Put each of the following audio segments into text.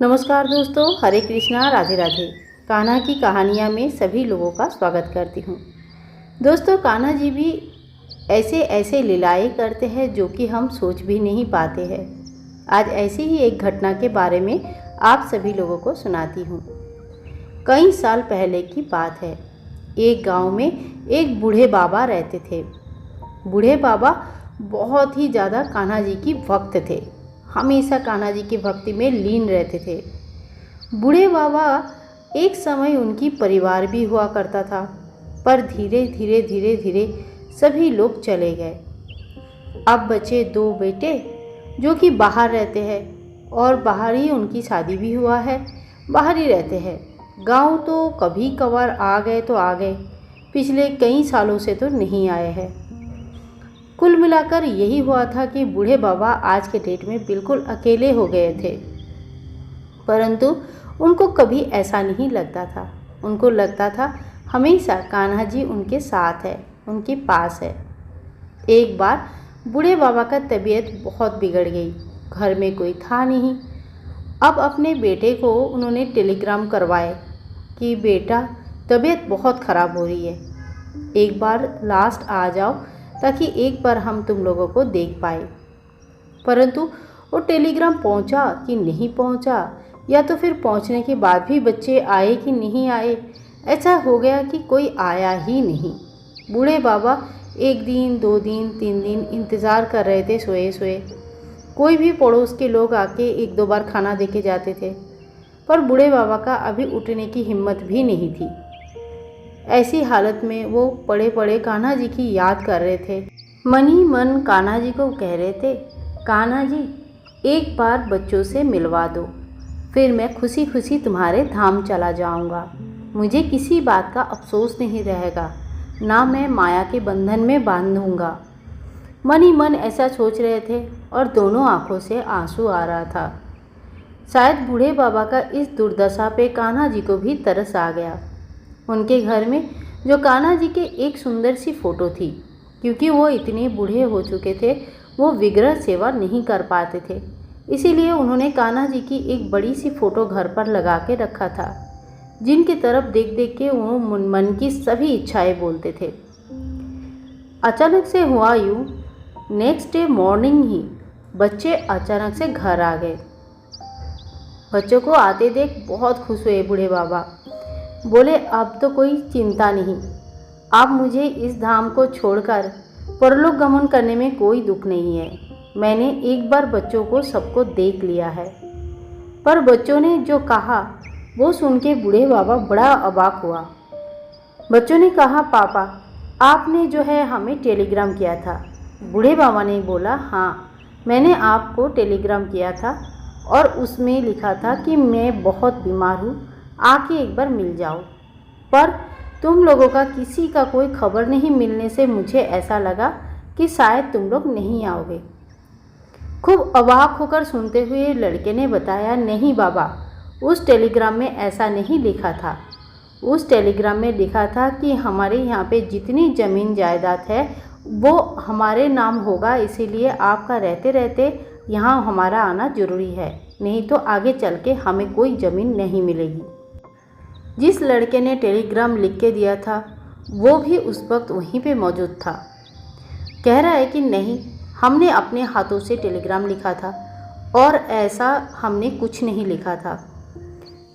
नमस्कार दोस्तों, हरे कृष्णा, राधे राधे। कान्हा की कहानियाँ में सभी लोगों का स्वागत करती हूँ। दोस्तों, कान्हा जी भी ऐसे ऐसे लीलाएँ करते हैं जो कि हम सोच भी नहीं पाते हैं। आज ऐसी ही एक घटना के बारे में आप सभी लोगों को सुनाती हूँ। कई साल पहले की बात है। एक गांव में एक बूढ़े बाबा रहते थे। बूढ़े बाबा बहुत ही ज़्यादा कान्हा जी की भक्त थे। हमेशा कान्हा जी की भक्ति में लीन रहते थे। बूढ़े बाबा एक समय उनकी परिवार भी हुआ करता था, पर धीरे धीरे सभी लोग चले गए। अब बचे दो बेटे जो कि बाहर रहते हैं और बाहर ही उनकी शादी भी हुआ है, बाहर ही रहते हैं। गांव तो कभी कभार आ गए तो आ गए, पिछले कई सालों से तो नहीं आए हैं। कुल मिलाकर यही हुआ था कि बूढ़े बाबा आज के डेट में बिल्कुल अकेले हो गए थे। परंतु उनको कभी ऐसा नहीं लगता था। उनको लगता था हमेशा कान्हा जी उनके साथ है, उनके पास है। एक बार बूढ़े बाबा का तबीयत बहुत बिगड़ गई। घर में कोई था नहीं। अब अपने बेटे को उन्होंने टेलीग्राम करवाए कि बेटा, तबीयत बहुत ख़राब हो रही है, एक बार लास्ट आ जाओ ताकि एक बार हम तुम लोगों को देख पाए। परंतु वो टेलीग्राम पहुंचा कि नहीं पहुंचा, या तो फिर पहुंचने के बाद भी बच्चे आए कि नहीं आए, ऐसा हो गया कि कोई आया ही नहीं। बूढ़े बाबा 1 दिन 2 दिन 3 दिन इंतज़ार कर रहे थे सोए सोए। कोई भी पड़ोस के लोग आके 1-2 बार खाना दे के जाते थे, पर बूढ़े बाबा का अभी उठने की हिम्मत भी नहीं थी। ऐसी हालत में वो पड़े पड़े कान्हा जी की याद कर रहे थे। मन ही मन कान्हा जी को कह रहे थे, कान्हा जी, एक बार बच्चों से मिलवा दो, फिर मैं खुशी खुशी तुम्हारे धाम चला जाऊंगा। मुझे किसी बात का अफसोस नहीं रहेगा, ना मैं माया के बंधन में बांधूंगा। मन ही मन ऐसा सोच रहे थे और दोनों आंखों से आंसू आ रहा था। शायद बूढ़े बाबा का इस दुर्दशा पे कान्हा जी को भी तरस आ गया। उनके घर में जो कान्हा जी के एक सुंदर सी फ़ोटो थी, क्योंकि वो इतने बूढ़े हो चुके थे, वो विग्रह सेवा नहीं कर पाते थे, इसीलिए उन्होंने कान्हा जी की एक बड़ी सी फ़ोटो घर पर लगा के रखा था, जिनकी तरफ देख देख के वो मन की सभी इच्छाएं बोलते थे। अचानक से हुआ यूँ, नेक्स्ट डे मॉर्निंग ही बच्चे अचानक से घर आ गए। बच्चों को आते देख बहुत खुश हुए बूढ़े बाबा। बोले, अब तो कोई चिंता नहीं, अब मुझे इस धाम को छोड़कर परलोक गमन करने में कोई दुख नहीं है। मैंने एक बार बच्चों को सबको देख लिया है। पर बच्चों ने जो कहा वो सुन के बूढ़े बाबा बड़ा अबाक हुआ। बच्चों ने कहा, पापा, आपने जो है हमें टेलीग्राम किया था। बूढ़े बाबा ने बोला, हाँ, मैंने आपको टेलीग्राम किया था और उसमें लिखा था कि मैं बहुत बीमार हूँ, आके एक बार मिल जाओ। पर तुम लोगों का किसी का कोई खबर नहीं मिलने से मुझे ऐसा लगा कि शायद तुम लोग नहीं आओगे। खूब अवाक होकर सुनते हुए लड़के ने बताया, नहीं बाबा, उस टेलीग्राम में ऐसा नहीं लिखा था। उस टेलीग्राम में लिखा था कि हमारे यहाँ पे जितनी ज़मीन जायदाद है वो हमारे नाम होगा, इसीलिए आपका रहते रहते यहाँ हमारा आना ज़रूरी है, नहीं तो आगे चल के हमें कोई ज़मीन नहीं मिलेगी। जिस लड़के ने टेलीग्राम लिख के दिया था वो भी उस वक्त वहीं पे मौजूद था। कह रहा है कि नहीं, हमने अपने हाथों से टेलीग्राम लिखा था और ऐसा हमने कुछ नहीं लिखा था।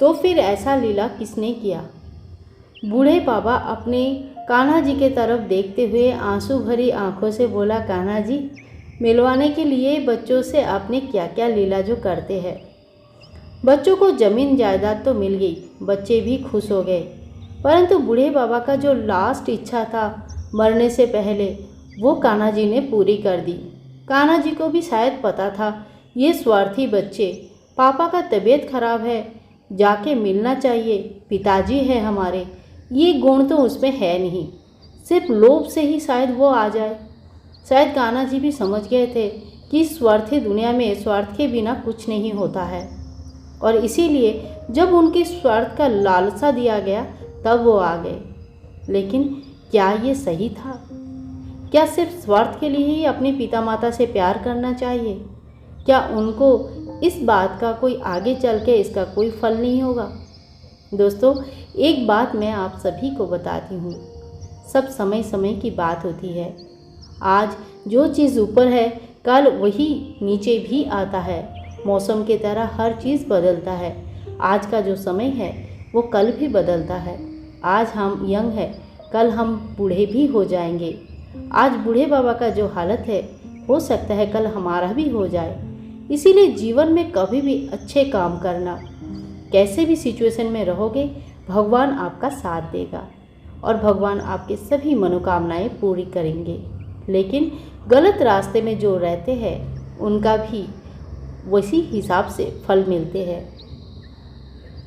तो फिर ऐसा लीला किसने किया? बूढ़े बाबा अपने कान्हा जी के तरफ देखते हुए आंसू भरी आंखों से बोला, कान्हा जी, मिलवाने के लिए बच्चों से आपने क्या क्या लीला जो करते हैं। बच्चों को ज़मीन जायदाद तो मिल गई, बच्चे भी खुश हो गए, परंतु बूढ़े बाबा का जो लास्ट इच्छा था मरने से पहले, वो कान्हा जी ने पूरी कर दी। कान्हा जी को भी शायद पता था ये स्वार्थी बच्चे, पापा का तबीयत खराब है, जाके मिलना चाहिए, पिताजी है हमारे, ये गुण तो उसमें है नहीं, सिर्फ लोभ से ही शायद वो आ जाए। शायद कान्हा जी भी समझ गए थे कि स्वार्थी दुनिया में स्वार्थ के बिना कुछ नहीं होता है, और इसीलिए जब उनके स्वार्थ का लालसा दिया गया तब वो आ गए। लेकिन क्या ये सही था? क्या सिर्फ स्वार्थ के लिए ही अपने पिता माता से प्यार करना चाहिए? क्या उनको इस बात का कोई आगे चल के इसका कोई फल नहीं होगा। दोस्तों, एक बात मैं आप सभी को बताती हूँ, सब समय समय की बात होती है। आज जो चीज़ ऊपर है कल वही नीचे भी आता है। मौसम की तरह हर चीज़ बदलता है। आज का जो समय है वो कल भी बदलता है। आज हम यंग हैं, कल हम बूढ़े भी हो जाएंगे। आज बूढ़े बाबा का जो हालत है हो सकता है कल हमारा भी हो जाए। इसीलिए जीवन में कभी भी अच्छे काम करना। कैसे भी सिचुएशन में रहोगे, भगवान आपका साथ देगा और भगवान आपके सभी मनोकामनाएं पूरी करेंगे। लेकिन गलत रास्ते में जो रहते हैं उनका भी वैसी हिसाब से फल मिलते हैं।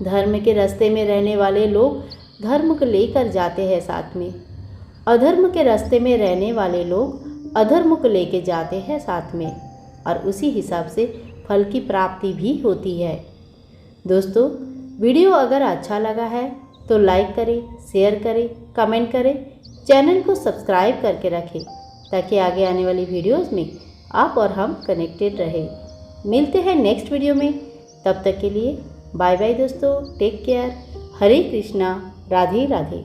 धर्म के रास्ते में रहने वाले लोग धर्म को लेकर जाते हैं साथ में, अधर्म के रास्ते में रहने वाले लोग अधर्म को लेकर जाते हैं साथ में, और उसी हिसाब से फल की प्राप्ति भी होती है। दोस्तों, वीडियो अगर अच्छा लगा है तो लाइक करें, शेयर करें, कमेंट करें, चैनल को सब्सक्राइब करके रखें ताकि आगे आने वाली वीडियोस में आप और हम कनेक्टेड रहें। मिलते हैं नेक्स्ट वीडियो में, तब तक के लिए बाय बाय दोस्तों, टेक केयर। हरे कृष्णा, राधे राधे।